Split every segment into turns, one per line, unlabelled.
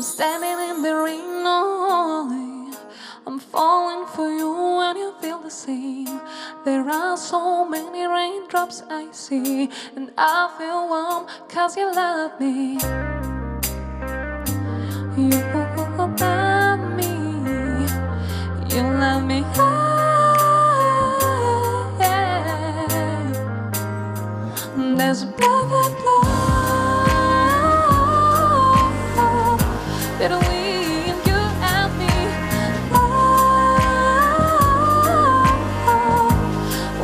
standing in the rain, only I'm falling for you and you feel the same. There are so many raindrops I see, and I feel warm cause you love me. You love me, you love me, yeah. There's a perfect love between you and me. Love,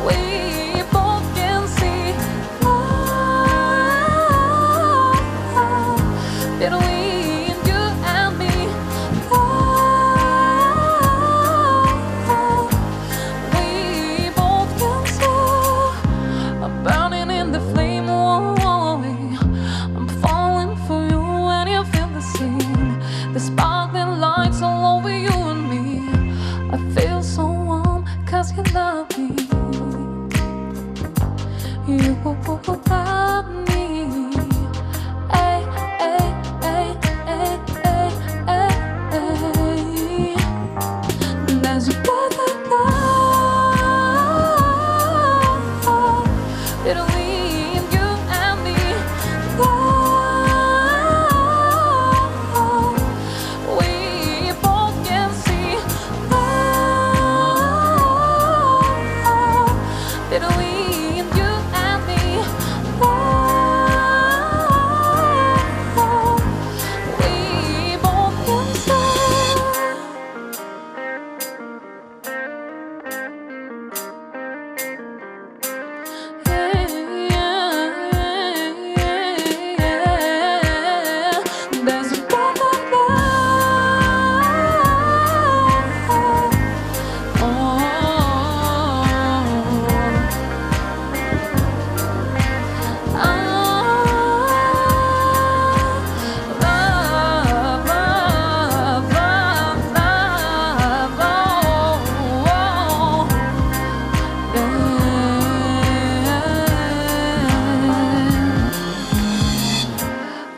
we both can see. Love between you and me. Love, we both can see. I'm burning in the flame, only I'm falling for you and you feel the same. The sparkling lights all over you and me. I feel so warm cause you love me. You love me. Ay, ay, ay, ay, ay, ay, ay. There's a perfect love between you and me. Love, we both can see. Love between you and me. Love, we both can see. There's a perfect love. Oh, love, love, love, love, oh,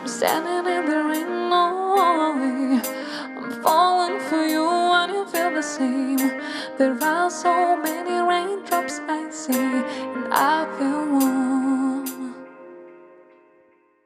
I'm standing in the rain, only I'm falling for you and you feel the same. There are so